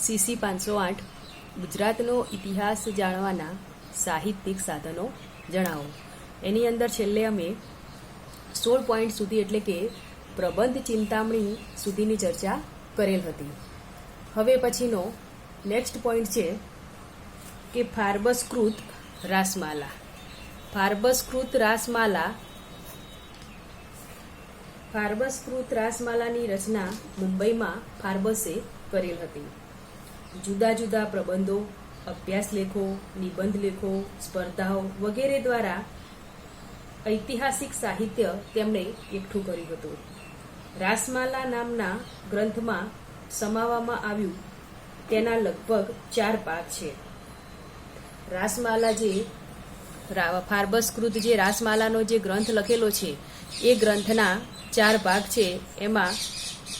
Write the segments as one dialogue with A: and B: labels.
A: CC 508 ગુજરાતનો ઇતિહાસ જાણવાના સાહિત્યિક સાધનો જણાવો. એની અંદર છેલ્લે અમે 16 પોઈન્ટ સુધી એટલે કે પ્રબંધ ચિંતામણી સુધીની ચર્ચા કરેલ હતી. હવે પછીનો નેક્સ્ટ પોઈન્ટ છે કે ફાર્બસકૃત રાસમાલા. ફાર્બસકૃત રાસમાલાની રચના મુંબઈમાં ફાર્બસે કરેલ હતી. જુદા જુદા પ્રબંધો, અભ્યાસ લેખો, નિબંધ લેખો, સ્પર્ધાઓ વગેરે દ્વારા ઐતિહાસિક સાહિત્ય તેમણે એકઠું કર્યું હતું. રાસમાલા નામના ગ્રંથમાં સમાવવામાં આવ્યું તેના લગભગ 4 ભાગ છે. રાસમાલા જે ફાર્બસકૃત જે રાસમાલાનો જે ગ્રંથ લખેલો છે એ ગ્રંથના 4 ભાગ છે. એમાં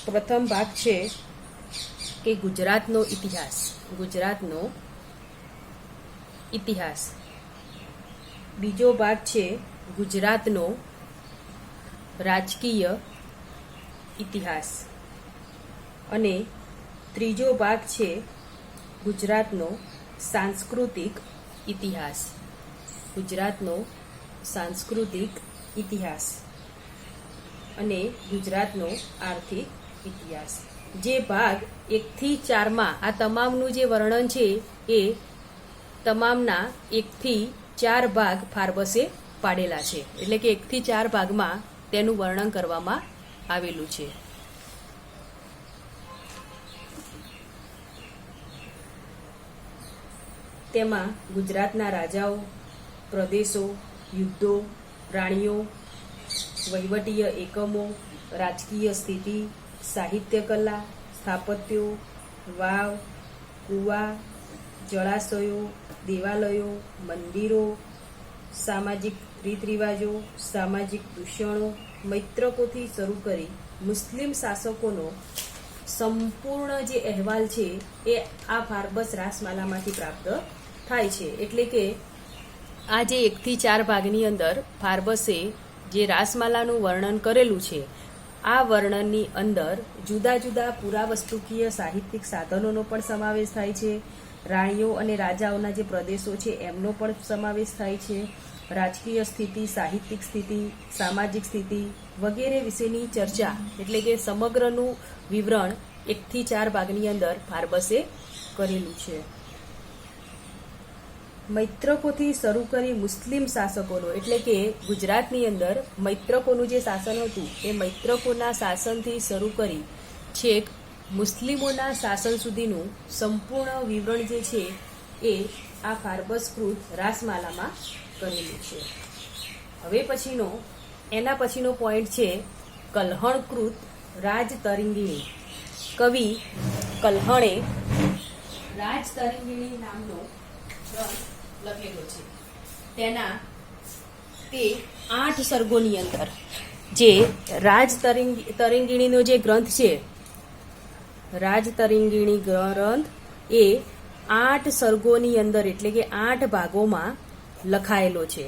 A: પ્રથમ ભાગ છે કે ગુજરાતનો ઇતિહાસ. બીજો ભાગ છે ગુજરાતનો રાજકીય ઇતિહાસ અને ત્રીજો ભાગ છે ગુજરાતનો સાંસ્કૃતિક ઇતિહાસ. અને ગુજરાતનો આર્થિક ઇતિહાસ. જે ભાગ 1 થી 4માં આ તમામનું જે વર્ણન છે એ તમામના 1 થી 4 ભાગ ફાર્બસે પાડેલા છે. એટલે કે 1 થી 4 ભાગમાં તેનું વર્ણન કરવામાં આવેલું છે. તેમાં ગુજરાતના રાજાઓ, પ્રદેશો, યુદ્ધો, રાણીઓ, વહીવટીય એકમો, રાજકીય સ્થિતિ, સાહિત્ય કલા, સ્થાપત્યો, વાવ, કુવા, જળાશયો, દેવાલયો, મંદિરો, સામાજિક રીત રિવાજો, સામાજિક દૂષણો, મૈત્રકોથી શરૂ કરી મુસ્લિમ શાસકોનો સંપૂર્ણ જે અહેવાલ છે એ આ ફાર્બસ રાસમાલામાંથી પ્રાપ્ત થાય છે. એટલે કે આ જે 1 થી 4 ભાગની અંદર ફાર્બસે જે રાસમાલાનું વર્ણન કરેલું છે આ વર્ણનની અંદર જુદા જુદા પુરાવસ્તુકીય સાહિત્યિક સાધનોનો પણ સમાવેશ થાય છે. રાણીઓ અને રાજાઓના જે પ્રદેશો છે એમનો પણ સમાવેશ થાય છે. રાજકીય સ્થિતિ, સાહિત્યિક સ્થિતિ, સામાજિક સ્થિતિ વગેરે વિશેની ચર્ચા એટલે કે સમગ્રનું વિવરણ 1 થી 4 ભાગની અંદર ફાર્બસે કરેલું છે. મૈત્રકોથી શરૂ કરી મુસ્લિમ શાસકોનો એટલે કે ગુજરાતની અંદર મૈત્રકોનું જે શાસન હતું એ મૈત્રકોના શાસનથી શરૂ કરી છેક મુસ્લિમોના શાસન સુધીનું સંપૂર્ણ વિવરણ જે છે એ આ ફાર્બસકૃત રાસમાલામાં કરેલું છે. હવે એના પછીનો પોઈન્ટ છે કલ્હણકૃત રાજતરંગિણી. કવિ કલ્હણે રાજતરંગિણી નામનો ગ્રંથ લખેલો છે. તે 8 સર્ગોની અંદર જે રાજતરંગિણીનો જે ગ્રંથ છે રાજતરંગિણી ગ્રંથ એ 8 સર્ગોની અંદર એટલે કે 8 ભાગોમાં લખાયેલો છે.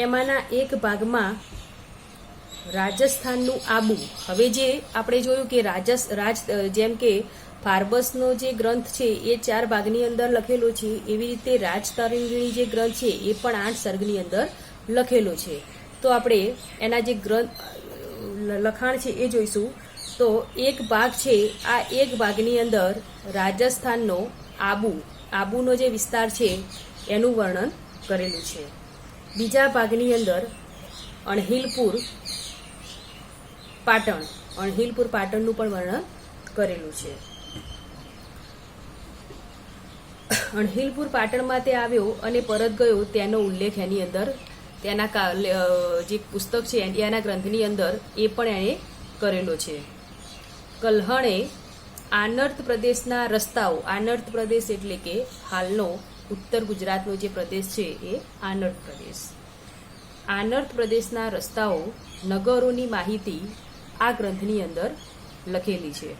A: એમાંના એક ભાગમાં રાજસ્થાનનું આબુ. હવે જે આપણે જોયું કે જેમ કે ફાર્બસનો જે ગ્રંથ છે એ 4 ભાગની અંદર લખેલો છે, એવી રીતે રાજતરંગિણી જે ગ્રંથ છે એ પણ 8 સર્ગની અંદર લખેલો છે. તો આપણે એના જે ગ્રંથ લખાણ છે એ જોઈશું. તો એક ભાગ છે, આ એક ભાગની અંદર રાજસ્થાનનો આબુનો જે વિસ્તાર છે એનું વર્ણન કરેલું છે. બીજા ભાગની અંદર અણહિલપુર પાટણનું પણ વર્ણન કરેલું છે. અણહિલપુર પાટણમાં તે આવ્યો અને પરત ગયો તેનો ઉલ્લેખ એની અંદર તેના જે પુસ્તક છે એના ગ્રંથની અંદર એ પણ એણે કરેલો છે. કલ્હણે આનર્ત પ્રદેશના રસ્તાઓ, આનર્ત પ્રદેશ એટલે કે હાલનો ઉત્તર ગુજરાતનો જે પ્રદેશ છે એ આનર્ત પ્રદેશના રસ્તાઓ, નગરોની માહિતી આ ગ્રંથની અંદર લખેલી છે.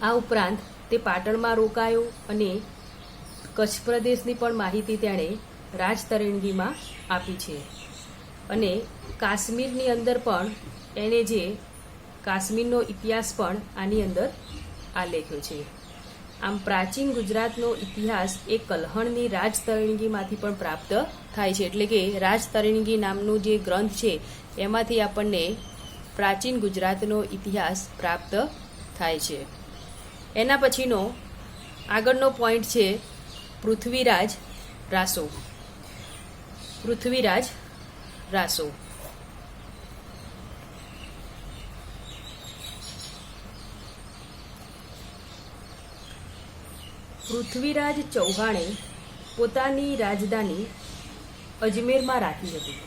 A: આ ઉપરાંત તે પાટણમાં રોકાયો અને કચ્છ પ્રદેશની પણ માહિતી તેણે રાજતરંગીમાં આપી છે અને કાશ્મીરની અંદર પણ એણે જે કાશ્મીરનો ઇતિહાસ પણ આની અંદર આલેખ્યો છે. આમ પ્રાચીન ગુજરાતનો ઇતિહાસ એ કલ્હણની રાજતરંગીમાંથી પણ પ્રાપ્ત થાય છે. એટલે કે રાજતરંગી નામનું જે ગ્રંથ છે એમાંથી આપણને પ્રાચીન ગુજરાતનો ઇતિહાસ પ્રાપ્ત થાય છે. એના પછીનો આગળનો પોઈન્ટ છે પૃથ્વીરાજ રાસો. પૃથ્વીરાજ રાસો પૃથ્વીરાજ ચૌહાણે પોતાની રાજધાની અજમેરમાં રાખી હતી.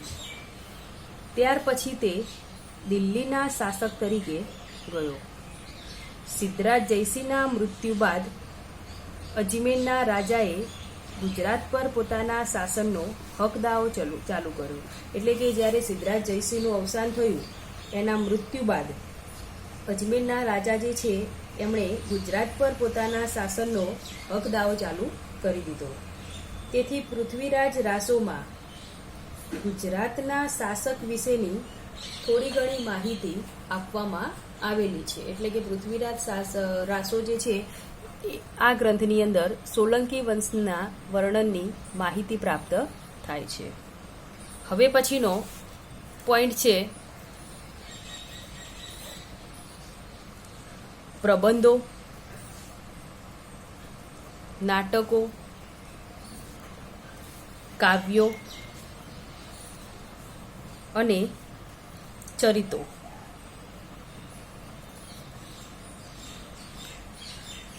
A: ત્યાર પછી તે દિલ્હીના શાસક તરીકે ગયો. સિદ્ધરાજ જયસિંહના મૃત્યુ બાદ અજમેરના રાજાએ ગુજરાત પર પોતાના શાસનનો હકદાવો ચાલુ કર્યો. એટલે કે જ્યારે સિદ્ધરાજ જયસિંહનું અવસાન થયું એના મૃત્યુ બાદ અજમેરના રાજા જે છે એમણે ગુજરાત પર પોતાના શાસનનો હકદાવો ચાલુ કરી દીધો. તેથી પૃથ્વીરાજ રાસોમાં ગુજરાતના શાસક વિશેની થોડી ઘણી માહિતી આપવામાં આવેલી છે. એટલે કે પૃથ્વીરાજ રાસો જે છે આ ગ્રંથની અંદર સોલંકી વંશના વર્ણનની માહિતી પ્રાપ્ત થાય છે. હવે પછીનો પોઈન્ટ છે પ્રબંધો, નાટકો, કાવ્યો અને ચરિત્રો.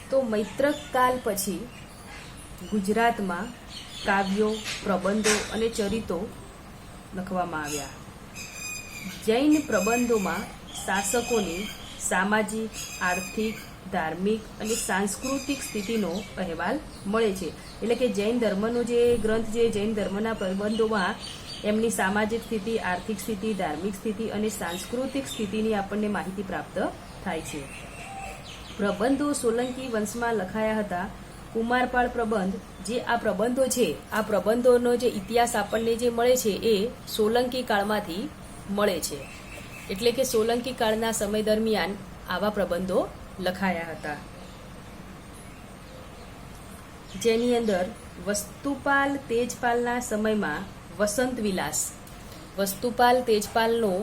A: તો મૈત્રક કાળ પછી ગુજરાતમાં કાવ્યો, પ્રબંધો અને ચરિત્રો લખવામાં આવ્યા. જૈન પ્રબંધોમાં શાસકોની સામાજિક, આર્થિક, ધાર્મિક અને સાંસ્કૃતિક સ્થિતિનો અહેવાલ મળે છે. એટલે કે જૈન ધર્મનો જે ગ્રંથ છે, જૈન ધર્મના પ્રબંધોમાં એમની સામાજિક સ્થિતિ, આર્થિક સ્થિતિ, ધાર્મિક સ્થિતિ અને સાંસ્કૃતિક સ્થિતિની આપણને માહિતી પ્રાપ્ત થાય છે. પ્રબંધો સોલંકી વંશમાં લખાયા હતા. કુમારપાળ પ્રબંધ, જે આ પ્રબંધો છે, આ પ્રબંધોનો જે ઇતિહાસ આપણને જે મળે છે એ સોલંકી કાળમાંથી મળે છે. એટલે કે સોલંકી કાળના સમય દરમિયાન આવા પ્રબંધો લખાયા હતા. જેની અંદર વસ્તુપાલ તેજપાલના સમયમાં વસંત વિલાસ, વસ્તુપાલ તેજપાલનો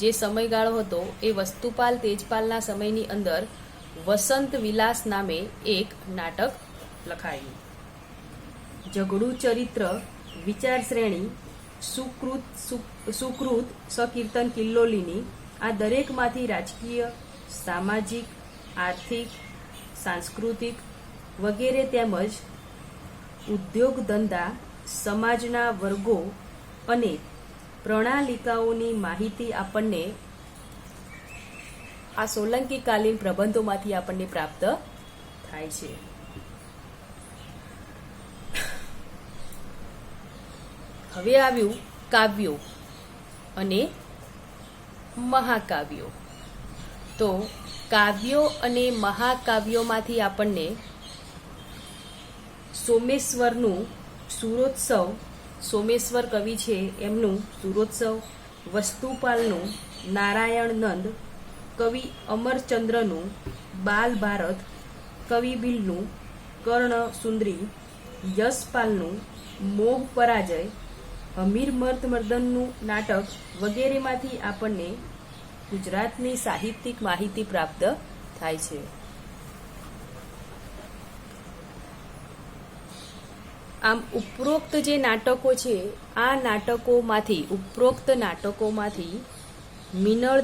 A: જે સમયગાળો હતો એ વસ્તુપાલ તેજપાલના સમયની અંદર વસંત વિલાસ નામે એક નાટક લખાયું. ઝઘડું ચરિત્ર, વિચાર શ્રેણી, સુકૃત, સકીર્તન કિલ્લોલીની આ દરેકમાંથી રાજકીય, સામાજિક, આર્થિક, સાંસ્કૃતિક વગેરે તેમજ ઉદ્યોગ ધંધા, સમાજના વર્ગો અને પ્રણાલિકાઓની માહિતી આપણને આ સોલંકી કાલીન પ્રબંધોમાંથી આપણને પ્રાપ્ત થાય છે. હવે આવ્યું કાવ્યો અને મહાકાવ્યો. તો કાવ્યો અને મહાકાવ્યોમાંથી આપણને સોમેશ્વરનું સુરોત્સવ, સોમેશ્વર કવિ છે એમનું સુરોત્સવ, વસ્તુપાલનું નારાયણ નંદ, કવિ અમરચંદ્રનું બાલ ભારત, કવિ બિલનું કર્ણ સુંદરી, યશપાલનું મોહ પરાજય, હમીર મર્દમર્દનનું નાટક વગેરેમાંથી આપણને ગુજરાતની સાહિત્યિક માહિતી પ્રાપ્ત થાય છે. આમ ઉપરોક્ત જે નાટકો છે આ નાટકોમાંથી મિનળ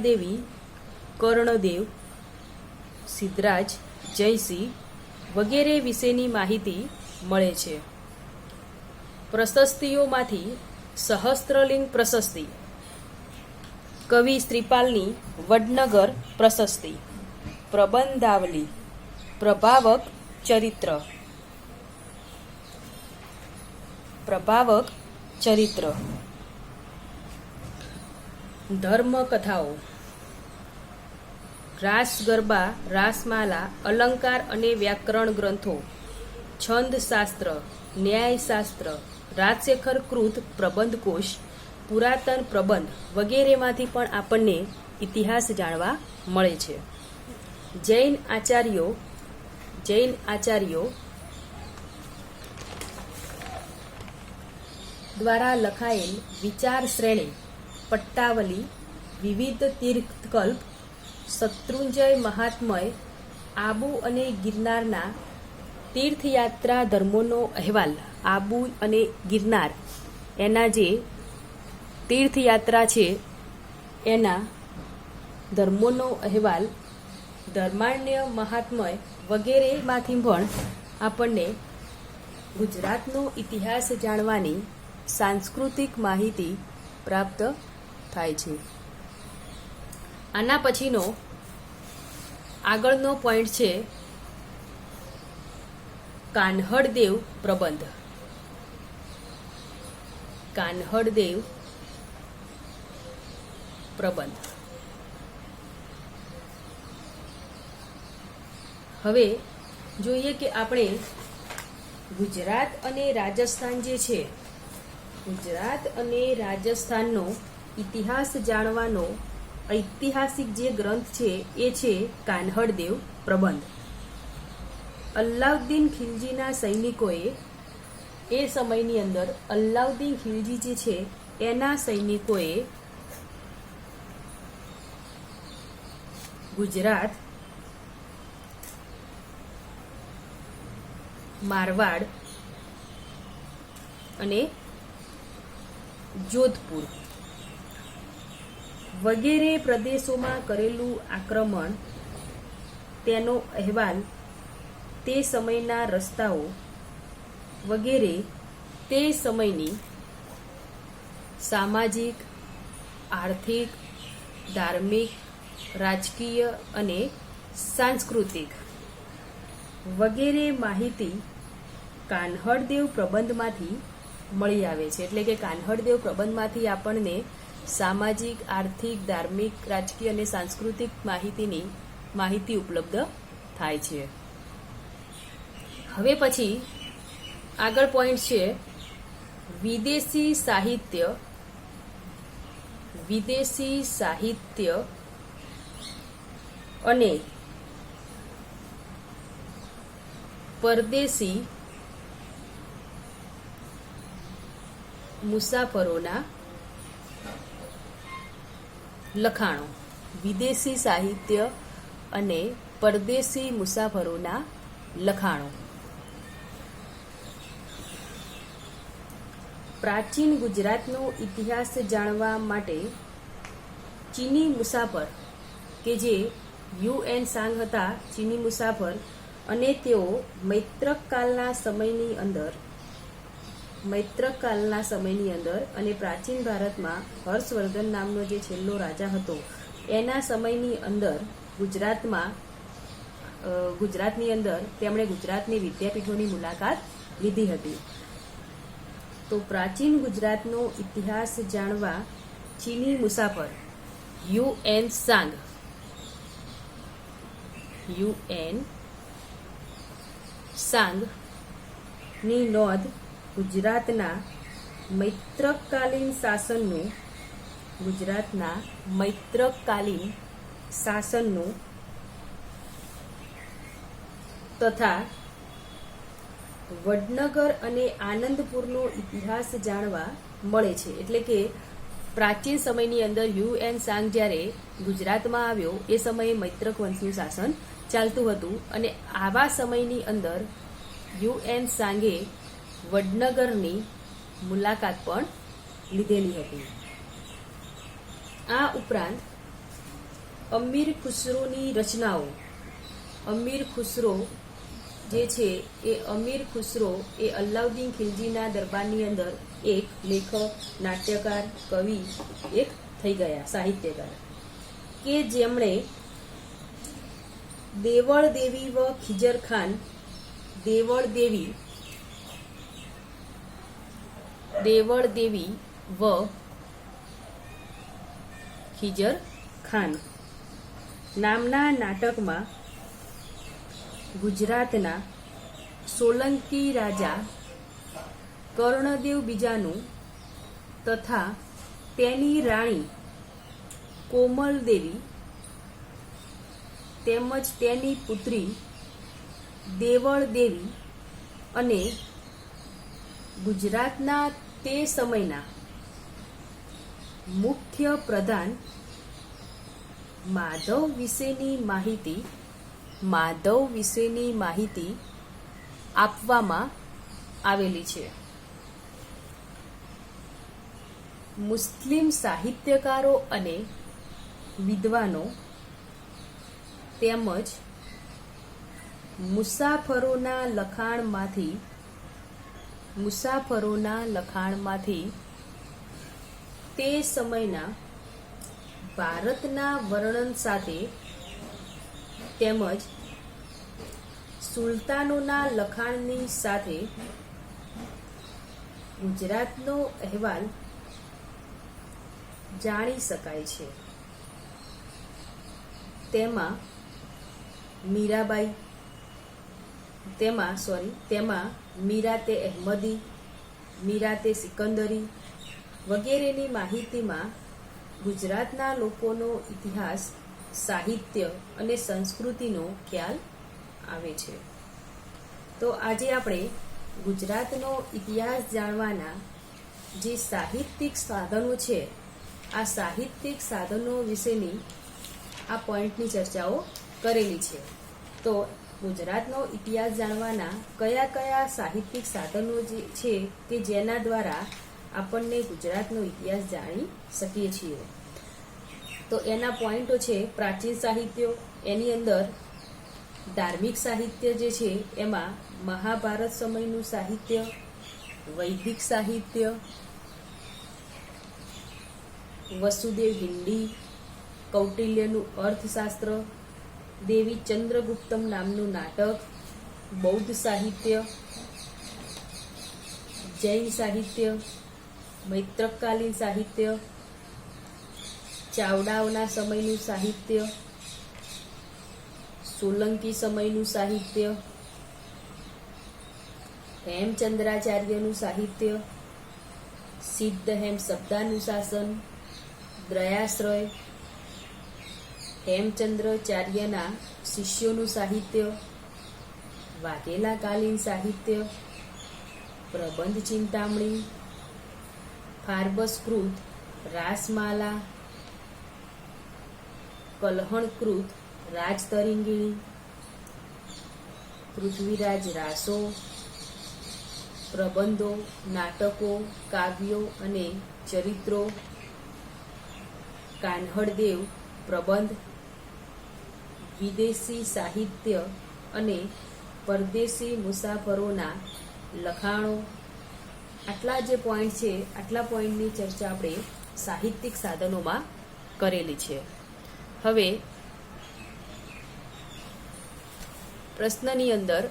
A: દેવી, કર્ણદેવ, સિદ્ધરાજ જયસિંહ વગેરે વિશેની માહિતી મળે છે. પ્રશસ્તિઓમાંથી સહસ્ત્રલિંગ પ્રશસ્તિ, કવિ શ્રીપાલની વડનગર પ્રશસ્તિ, પ્રબંધાવલી, પ્રભાવક ચરિત્ર, ધર્મકથાઓ, રાસ ગરબા, રાસમાલા, અલંકાર અને વ્યાકરણ ગ્રંથો, છંદશાસ્ત્ર, ન્યાયશાસ્ત્ર, રાજશેખર કૃત પ્રબંધકોશ, પુરાતન પ્રબંધ વગેરેમાંથી પણ આપણને ઇતિહાસ જાણવા મળે છે. જૈન આચાર્યો દ્વારા લખાયેલ વિચાર શ્રેણી, પટ્ટાવલી, વિવિધ તીર્થકલ્પ, શત્રુંજય મહાત્મય, આબુ અને ગિરનારના તીર્થયાત્રા ધર્મોનો અહેવાલ, આબુ અને ગિરનાર એના જે તીર્થયાત્રા છે એના ધર્મોનો અહેવાલ, ધર્મારણ્ય મહાત્મય વગેરેમાંથી પણ આપણને ગુજરાતનો ઇતિહાસ જાણવાની સાંસ્કૃતિક માહિતી પ્રાપ્ત થાય છે. આના પછીનો આગળનો પોઈન્ટ છે કાન્હડદેવ પ્રબંધ. કાન્હડદેવ પ્રબંધ. હવે જોઈએ કે આપણે ગુજરાત અને રાજસ્થાન જે છે, ગુજરાત અને રાજસ્થાનનો ઇતિહાસ જાણવાનો ઐતિહાસિક જે ગ્રંથ છે એ છે કાન્હડદેવ પ્રબંધ. અલાઉદ્દીન ખિલજીના સૈનિકોએ એ સમયની અંદર અલાઉદ્દીન ખિલજી જે છે એના સૈનિકોએ ગુજરાત, મારવાડ અને જોધપુર વગેરે પ્રદેશોમાં કરેલું આક્રમણ, તેનો અહેવાલ, તે સમયના રસ્તાઓ વગેરે તે સમયની સામાજિક, આર્થિક, ધાર્મિક, રાજકીય અને સાંસ્કૃતિક વગેરે માહિતી કાન્હડદેવ પ્રબંધમાંથી મળી આવે છે. એટલે કે કાન્હડદેવ પ્રબંધમાંથી આપણને સામાજિક, આર્થિક, ધાર્મિક, રાજકીય અને સાંસ્કૃતિક માહિતી ઉપલબ્ધ થાય છે. હવે પછી આગળ પોઈન્ટ છે વિદેશી સાહિત્ય અને પરદેશી મુસાફરોના લખાણો. વિદેશી સાહિત્ય અને પરદેશી મુસાફરોના લખાણો. પ્રાચીન ગુજરાતનો ઇતિહાસ જાણવા માટે ચીની મુસાફર કે જે યુએન સાંગ હતા, ચીની મુસાફર, અને તેઓ મૈત્રક કાળના સમયની અંદર અને પ્રાચીન ભારતમાં હર્ષવર્ધન નામનો જે છેલ્લો રાજા હતો એના સમયની અંદર ગુજરાતની અંદર તેમણે ગુજરાતની વિદ્યાપીઠોની મુલાકાત લીધી હતી. તો પ્રાચીન ગુજરાતનો ઇતિહાસ જાણવા ચીની મુસાફર યુએન સાંગની નોંધ ગુજરાતના મૈત્રકાલીન શાસનનું તથા વડનગર અને આનંદપુરનો ઇતિહાસ જાણવા મળે છે. એટલે કે પ્રાચીન સમયની અંદર યુએન સાંગ જ્યારે ગુજરાતમાં આવ્યો એ સમયે મૈત્રક વંશનું શાસન ચાલતું હતું અને આવા સમયની અંદર યુએન સાંગે વડનગરની મુલાકાત પણ લીધેલી હતી. આ ઉપરાંત અમીર ખુસરોની રચનાઓ. અમીર ખુસરો જે છે એ અલાઉદ્દીન ખિલજીના દરબારની અંદર એક લેખક, નાટ્યકાર, કવિ એક થઈ ગયા, સાહિત્યકાર, કે જેમણે દેવળ દેવી વ ખિજર ખાન, દેવળ દેવી વ ખિજર ખાન નામના નાટકમાં ગુજરાતના સોલંકી રાજા કર્ણદેવ બીજાનું તથા તેની રાણી કોમલદેવી તેમજ તેની પુત્રી દેવળદેવી અને ગુજરાતના તે સમયના મુખ્ય પ્રધાન માધવ વિશેની માહિતી આપવામાં આવેલી છે. મુસ્લિમ સાહિત્યકારો અને વિદ્વાનો તેમજ મુસાફરોના લખાણમાંથી તે સમયના ભારતના વર્ણન સાથે તેમજ સુલતાનોના લખાણની સાથે ગુજરાતનો અહેવાલ જાણી શકાય છે. તેમાં મીરાતે અહેમદી, મીરાતે સિકંદરી વગેરેની માહિતીમાં ગુજરાતના લોકોનો ઇતિહાસ, સાહિત્ય અને સંસ્કૃતિનો ખ્યાલ આવે છે. તો આજે આપણે ગુજરાતનો ઇતિહાસ જાણવાના જે સાહિત્યિક સાધનો છે, આ સાહિત્યિક સાધનો વિશેની આ પોઈન્ટની ચર્ચાઓ કરેલી છે. તો ગુજરાતનો ઇતિહાસ જાણવાના કયા કયા સાહિત્યિક સાધનો જે છે કે જેના દ્વારા આપણને ગુજરાતનો ઇતિહાસ જાણી શકીએ છીએ. તો એના પોઈન્ટો છે પ્રાચીન સાહિત્યો, એની અંદર ધાર્મિક સાહિત્ય જે છે એમાં મહાભારત સમયનું સાહિત્ય, વૈદિક સાહિત્ય, વસુદેવ હિન્દી, કૌટિલ્યનું અર્થશાસ્ત્ર, દેવી ચંદ્રગુપ્તમ નામનું નાટક, બૌદ્ધ સાહિત્ય, જૈન સાહિત્ય, મૈત્રકાલીન સાહિત્ય, ચાવડાઓના સમયનું સાહિત્ય, સોલંકી સમયનું સાહિત્ય, હેમચંદ્રાચાર્યનું સાહિત્ય, સિદ્ધહેમ શબ્દાનુશાસન, દ્રયાશ્રય, હેમચંદ્રાચાર્યના શિષ્યોનું સાહિત્ય, વાઘેલાકાલીન સાહિત્ય, પ્રબંધ ચિંતામણી, ફાર્બસકૃત રાસમાલા, કલહણકૃત રાજતરંગિણી, પૃથ્વીરાજ રાસો, પ્રબંધો, નાટકો, કાવ્યો અને ચરિત્રો, કાન્હડદેવ પ્રબંધ, વિદેશી સાહિત્ય અને પરદેશી મુસાફરોના લખાણો. આટલા જે પોઈન્ટ છે, આટલા પોઈન્ટની ચર્ચા આપણે સાહિત્યિક સાધનોમાં કરેલી છે. હવે પ્રશ્નની અંદર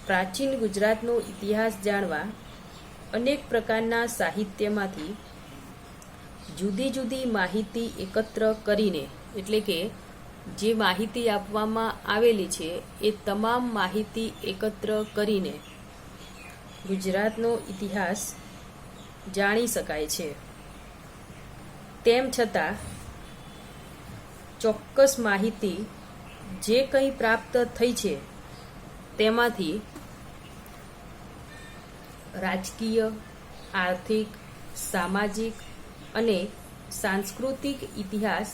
A: પ્રાચીન ગુજરાતનો ઇતિહાસ જાણવા અનેક પ્રકારના સાહિત્યમાંથી જુદી જુદી માહિતી એકત્ર કરીને, એટલે કે જે માહિતી આપવામાં આવેલી છે એ તમામ માહિતી એકત્ર કરીને ગુજરાતનો ઇતિહાસ જાણી શકાય છે. તેમ છતાં ચોક્કસ માહિતી જે કંઈ પ્રાપ્ત થઈ છે તેમાંથી રાજકીય, આર્થિક, સામાજિક અને સાંસ્કૃતિક ઇતિહાસ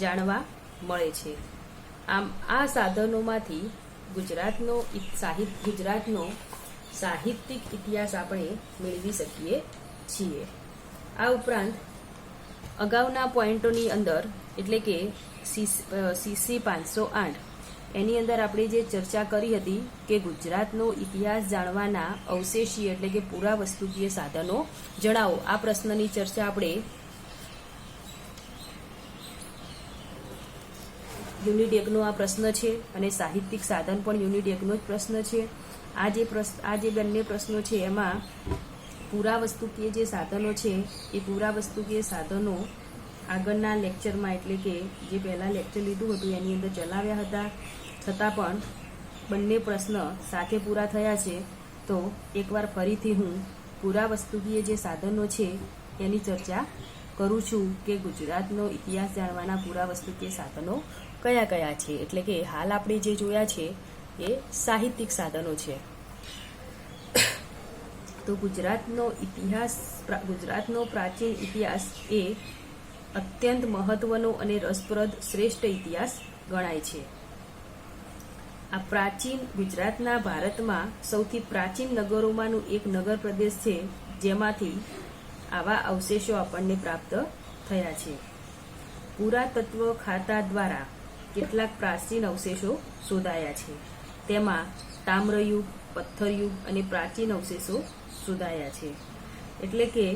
A: જાણવા મળે છે. આમ આ સાધનોમાંથી ગુજરાતનો સાહિત્યિક ઇતિહાસ આપણે મેળવી શકીએ છીએ. આ ઉપરાંત અગાઉના પોઈન્ટોની અંદર, એટલે કે CC 508 એની અંદર આપણે જે ચર્ચા કરી હતી કે ગુજરાતનો ઇતિહાસ જાણવાના અવશેષીય એટલે કે પુરાવસ્તુકીય સાધનો જણાવો, આ પ્રશ્નની ચર્ચા આપણે યુનિટ 1 નો આ પ્રશ્ન છે અને સાહિત્યિક સાધન પણ યુનિટ 1 નો જ પ્રશ્ન છે. આ જે બંને પ્રશ્નો છે એમાં પુરાવસ્તુકીય જે સાધનો છે એ પુરાવસ્તુકીય સાધનો આગળના લેક્ચરમાં એટલે કે જે પહેલાં લેક્ચર લીધું હતું એની અંદર ચલાવ્યા હતા, છતાં પણ બંને પ્રશ્ન સાથે પૂરા થયા છે. તો એકવાર ફરીથી હું પુરાવસ્તુકીય જે સાધનો છે એની ચર્ચા કરું છું કે ગુજરાતનો ઇતિહાસ જાણવાના પુરાવસ્તુકીય સાધનો કયા કયા છે. એટલે કે હાલ આપણે જે જોયા છે એ સાહિત્યિક સાધનો છે. તો ગુજરાતનો પ્રાચીન ઇતિહાસ એ અત્યંત મહત્વનો અને રસપ્રદ શ્રેષ્ઠ ઇતિહાસ ગણાય છે. આ પ્રાચીન ગુજરાતના ભારતમાં સૌથી પ્રાચીન નગરોમાંનું એક નગર પ્રદેશ છે, જેમાંથી આવા અવશેષો આપણને પ્રાપ્ત થયા છે. પુરાતત્વ ખાતા દ્વારા કેટલાક પ્રાચીન અવશેષો શોધાયા છે. તેમાં તામ્રયુગ, પથ્થરયુગ અને પ્રાચીન અવશેષો શોધાયા છે. એટલે કે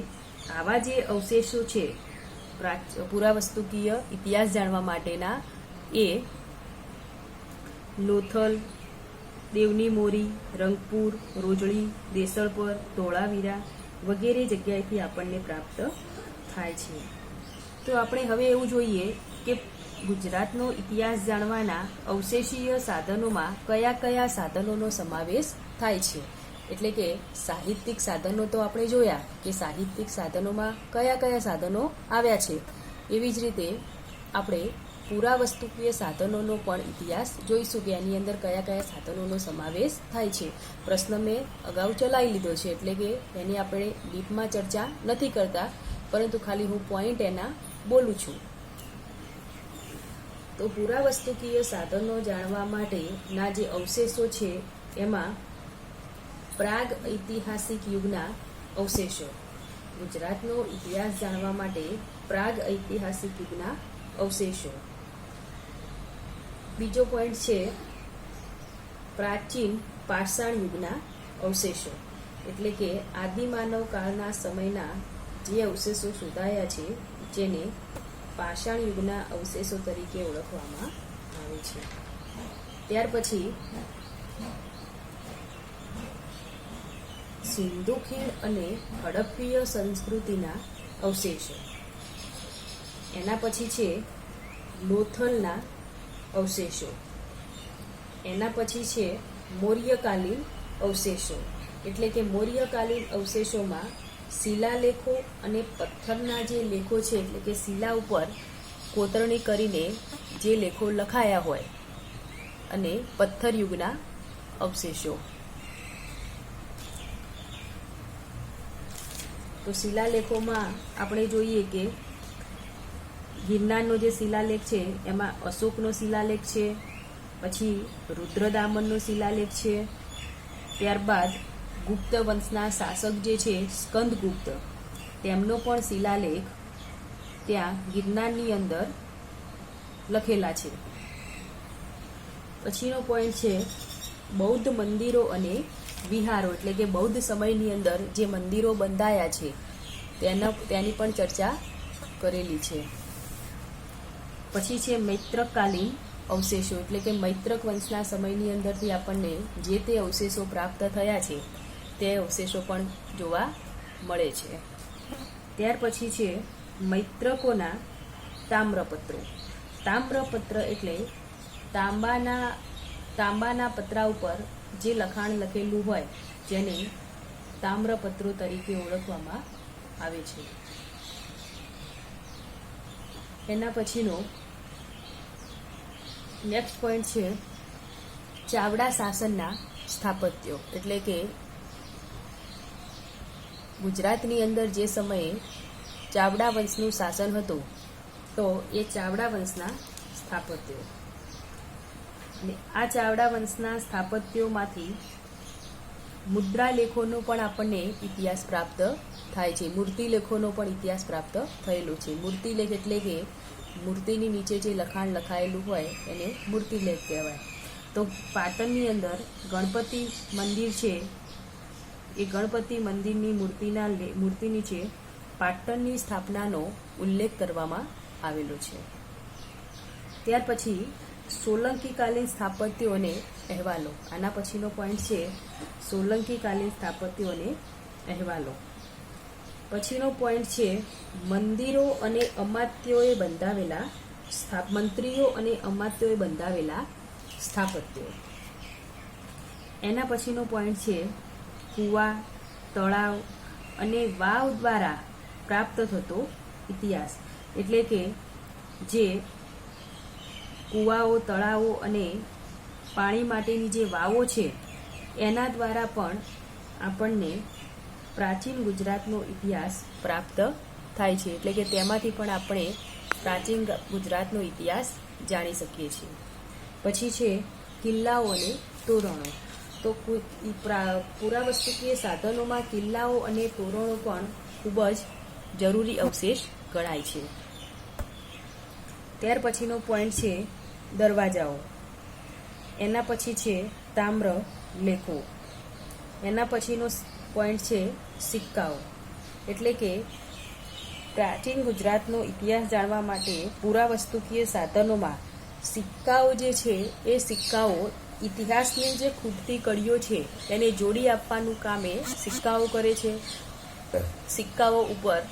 A: આવા જે અવશેષો છે પુરાવસ્તુકીય ઇતિહાસ જાણવા માટેના એ લોથલ, દેવની મોરી, રંગપુર, રોજળી, દેસળપર, ધોળાવીરા વગેરે જગ્યાએથી આપણને પ્રાપ્ત થાય છે. તો આપણે હવે એવું જોઈએ કે ગુજરાતનો ઇતિહાસ જાણવાના અવશેષીય સાધનોમાં કયા કયા સાધનોનો સમાવેશ થાય છે. એટલે કે સાહિત્યિક સાધનો તો આપણે જોયા કે સાહિત્યિક સાધનોમાં કયા કયા સાધનો આવ્યા છે. એવી જ રીતે આપણે પુરાવસ્તુકીય સાધનોનો પણ ઇતિહાસ જોઈશું કે એની અંદર કયા કયા સાધનોનો સમાવેશ થાય છે. પ્રશ્ન મેં અગાઉ ચલાવી લીધો છે, એટલે કે એની આપણે ડીપમાં ચર્ચા નથી કરતા, પરંતુ ખાલી હું પોઈન્ટ એના બોલું છું. તો પુરાવસ્તુકીય સાધનો જાણવા માટેના જે અવશેષો છે એમાં પ્રાગ ઐતિહાસિક યુગના અવશેષો. ગુજરાતનો ઇતિહાસ જાણવા માટે પ્રાગ ઐતિહાસિક યુગના અવશેષો. બીજો પોઈન્ટ છે પ્રાચીન પાષાણ યુગના અવશેષો. એટલે કે આદિમાનવ કાળના સમયના જે અવશેષો શોધાયા છે જેને પાષાણ યુગના અવશેષો તરીકે ઓળખવામાં આવે છે. ત્યાર પછી સિંધુ ખીણ અને હડપ્પીય સંસ્કૃતિના અવશેષો. એના પછી છે લોથલના અવશેષો. એના પછી છે મૌર્યકાલીન અવશેષો. એટલે કે મૌર્યકાલીન અવશેષોમાં શિલાલેખો અને પથ્થરના જે લેખો છે, એટલે કે શિલા ઉપર કોતરણી કરીને જે લેખો લખાયા હોય, અને પથ્થર યુગના અવશેષો. તો શિલાલેખોમાં આપણે જોઈએ કે ગિરનારનો જે શિલાલેખ છે એમાં અશોકનો શિલાલેખ છે, પછી રુદ્રદામનનો શિલાલેખ છે. ત્યારબાદ ગુપ્ત વંશના શાસક જે છે સ્કંદગુપ્ત, તેમનો પણ શિલાલેખ ત્યાં ગિરનારની અંદર લખેલા છે. પછીનો પોઈન્ટ છે બૌદ્ધ મંદિરો અને વિહારો. એટલે કે બૌદ્ધ સમયની અંદર જે મંદિરો બંધાયા છે તેની પણ ચર્ચા કરેલી છે. પછી છે મૈત્રકાલીન અવશેષો. એટલે કે મૈત્રક વંશના સમયની અંદરથી આપણને જે તે અવશેષો પ્રાપ્ત થયા છે તે અવશેષો પણ જોવા મળે છે. ત્યાર પછી છે મૈત્રકોના તામ્રપત્રો. તામ્રપત્ર એટલે તાંબાના પતરા ઉપર જે લખાણ લખેલું હોય જેને તામ્રપત્રો તરીકે ઓળખવામાં આવે છે. એના પછીનો નેક્સ્ટ પોઈન્ટ છે ચાવડા શાસનના સ્થાપત્યો. એટલે કે ગુજરાતની અંદર જે સમયે ચાવડા વંશનું શાસન હતું તો એ ચાવડા વંશના સ્થાપત્યો. અને આ ચાવડા વંશના સ્થાપત્યોમાંથી મુદ્રાલેખોનો પણ આપણને ઇતિહાસ પ્રાપ્ત થાય છે. મૂર્તિલેખોનો પણ ઇતિહાસ પ્રાપ્ત થયેલો છે. મૂર્તિલેખ એટલે કે મૂર્તિની નીચે જે લખાણ લખાયેલું હોય એને મૂર્તિલેખ કહેવાય. તો પાટણની અંદર ગણપતિ મંદિર છે, એ ગણપતિ મંદિરની મૂર્તિ નીચે પાટણની સ્થાપનાનો ઉલ્લેખ કરવામાં આવેલો છે. ત્યાર પછી સોલંકીકાલીન સ્થાપત્યો અને અહેવાલો. આના પછીનો પોઈન્ટ છે સોલંકીકાલીન સ્થાપત્યો અને અહેવાલો. પછીનો પોઈન્ટ છે મંત્રીઓ અને અમાત્યોએ બંધાવેલા સ્થાપત્યો. એના પછીનો પોઈન્ટ છે કૂવા, તળાવ અને વાવ દ્વારા પ્રાપ્ત થતો ઇતિહાસ. એટલે કે જે કૂવાઓ, તળાવો અને પાણી માટેની જે વાવો છે એના દ્વારા પણ આપણને પ્રાચીન ગુજરાતનો ઇતિહાસ પ્રાપ્ત થાય છે. એટલે કે તેમાંથી પણ આપણે પ્રાચીન ગુજરાતનો ઇતિહાસ જાણી શકીએ છીએ. પછી છે કિલ્લાઓ અને તોરણો. તો પુરાવસ્તુકીય સાધનોમાં કિલ્લાઓ અને તોરણો પણ ખૂબ જ જરૂરી અવશેષ ગણાય છે. ત્યાર પછીનો પોઈન્ટ છે દરવાજાઓ. એના પછી છે તામ્ર લેખો. એના પછીનો પોઈન્ટ છે સિક્કાઓ. એટલે કે પ્રાચીન ગુજરાતનો ઇતિહાસ જાણવા માટે પુરાવસ્તુકીય સાધનોમાં સિક્કાઓ જે છે એ સિક્કાઓ ઇતિહાસની જે ખૂટતી કડીઓ છે એને જોડી આપવાનું કામ એ સિક્કાઓ કરે છે. સિક્કાઓ ઉપર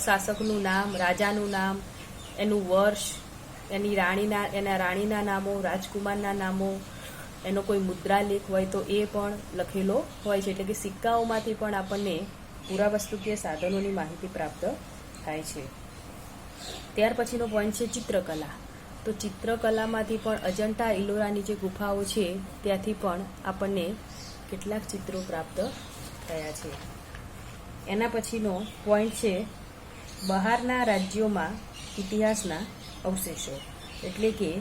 A: શાસકનું નામ, રાજાનું નામ, એનું વર્ષ, એના રાણીના નામો, રાજકુમારના નામો, એનો કોઈ મુદ્રાલેખ હોય તો એ પણ લખેલો હોય છે. એટલે કે સિક્કાઓમાંથી પણ આપણને પુરાવસ્તુકીય સાધનોની માહિતી પ્રાપ્ત થાય છે. ત્યાર પછીનો પોઈન્ટ છે ચિત્રકલા. તો ચિત્રકલામાંથી પણ અજંટા ઇલોરાની જે ગુફાઓ છે ત્યાંથી પણ આપણને કેટલાક ચિત્રો પ્રાપ્ત થયા છે. એના પછીનો પોઈન્ટ છે બહારના રાજ્યોમાં ઇતિહાસના અવશેષો. એટલે કે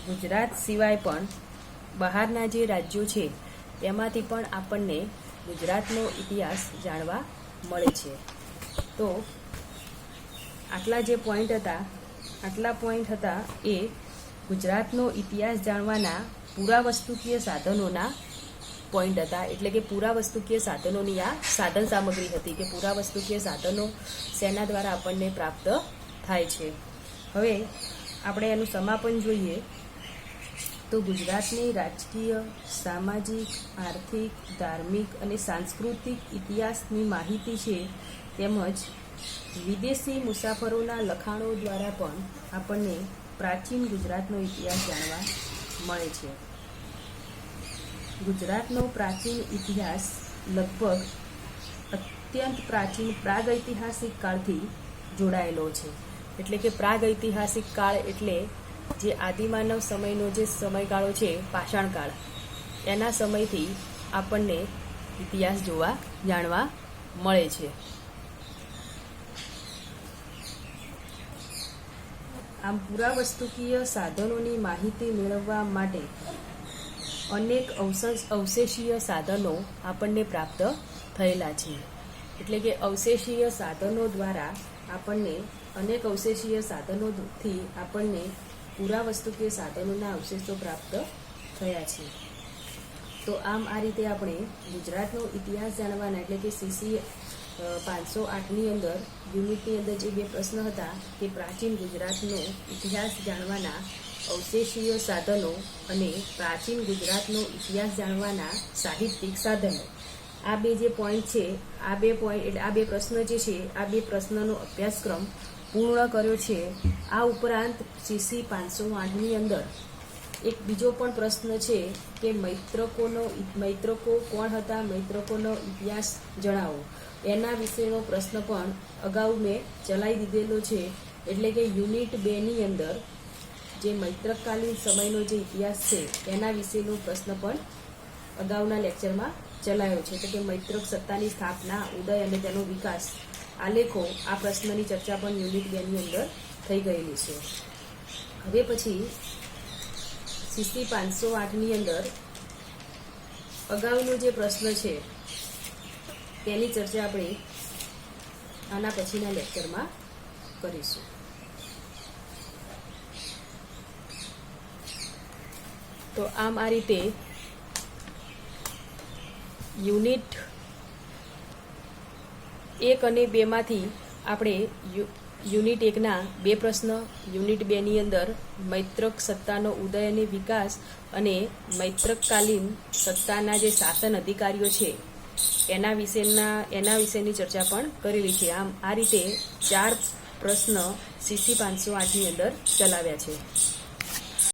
A: ગુજરાત સિવાય પણ બહારના જે રાજ્યો છે તેમાંથી પણ આપણને ગુજરાતનો ઇતિહાસ જાણવા મળે છે. તો આટલા પોઈન્ટ હતા એ ગુજરાતનો ઇતિહાસ જાણવાના પુરાવસ્તુકીય સાધનોના પોઈન્ટ હતા. એટલે કે પુરાવસ્તુકીય સાધનોની આ સાધન સામગ્રી હતી કે પુરાવસ્તુકીય સાધનો શેના દ્વારા આપણને પ્રાપ્ત થાય છે. હવે આપણે એનું સમાપન જોઈએ તો ગુજરાતની રાજકીય, સામાજિક, આર્થિક, ધાર્મિક અને સાંસ્કૃતિક ઇતિહાસની માહિતી છે તેમજ વિદેશી મુસાફરોના લખાણો દ્વારા પણ આપણને પ્રાચીન ગુજરાતનો ઇતિહાસ જાણવા મળે છે. ગુજરાતનો પ્રાચીન ઇતિહાસ લગભગ અત્યંત પ્રાચીન પ્રાગૈતિહાસિક કાળથી જોડાયેલો છે. એટલે કે પ્રાગૈતિહાસિક કાળ એટલે જે આદિમાનવ સમયનો જે સમયગાળો છે, પાષાણકાળ, એના સમયથી આપણને ઇતિહાસ જાણવા મળે છે. આમ પુરાવસ્તુકીય સાધનોની માહિતી મેળવવા માટે અનેક અવશેષીય સાધનો આપણને પ્રાપ્ત થયેલા છે. એટલે કે અવશેષીય સાધનો દ્વારા અનેક અવશેષીય સાધનોથી આપણને પુરાવસ્તુકીય સાધનોના અવશેષો પ્રાપ્ત થયા છે. તો આમ આ રીતે આપણે ગુજરાતનો ઇતિહાસ જાણવાના એટલે કે CC 508ની અંદર યુનિટની અંદર જે 2 પ્રશ્ન હતા કે પ્રાચીન ગુજરાતનો ઇતિહાસ જાણવાના અવશેષીય સાધનો અને પ્રાચીન ગુજરાતનો ઇતિહાસ જાણવાના સાહિત્યિક સાધનો, આ 2 જે પોઈન્ટ છે, આ 2 પ્રશ્ન જે છે, આ 2 પ્રશ્નનો અભ્યાસક્રમ પૂર્ણ કર્યો છે. આ ઉપરાંત CC 508ની અંદર એક બીજો પણ પ્રશ્ન છે કે મૈત્રકો કોણ હતા, મૈત્રકોનો ઇતિહાસ જણાવો. એના વિશેનો પ્રશ્ન પણ અગાઉ મેં ચલાવી દીધેલો છે. એટલે કે યુનિટ 2ની અંદર જે મૈત્રકાલીન સમયનો જે ઇતિહાસ છે એના વિશેનો પ્રશ્ન પણ અગાઉના લેક્ચરમાં ચલાવ્યો છે. એટલે કે મૈત્રક સત્તાની સ્થાપના, ઉદય અને તેનો વિકાસ, આલેખો, આ પ્રશ્નની ચર્ચા પણ યુનિટ 2ની અંદર થઈ ગયેલી છે. હવે પછી CC 508ની અંદર અગાઉનો જે પ્રશ્ન છે તેની ચર્ચા આપણે આના પછીના લેક્ચરમાં કરીશું. તો આમ આ રીતે યુનિટ 1 અને 2માંથી આપણે યુનિટ 1ના 2 પ્રશ્ન, યુનિટ 2ની અંદર મૈત્રક સત્તાનો ઉદય અને વિકાસ અને મૈત્રકકાલીન સત્તાના જે શાસન અધિકારીઓ છે એના વિશેની ચર્ચા પણ કરેલી છે. આમ આ રીતે 4 પ્રશ્ન CC 508ની અંદર ચલાવ્યા છે.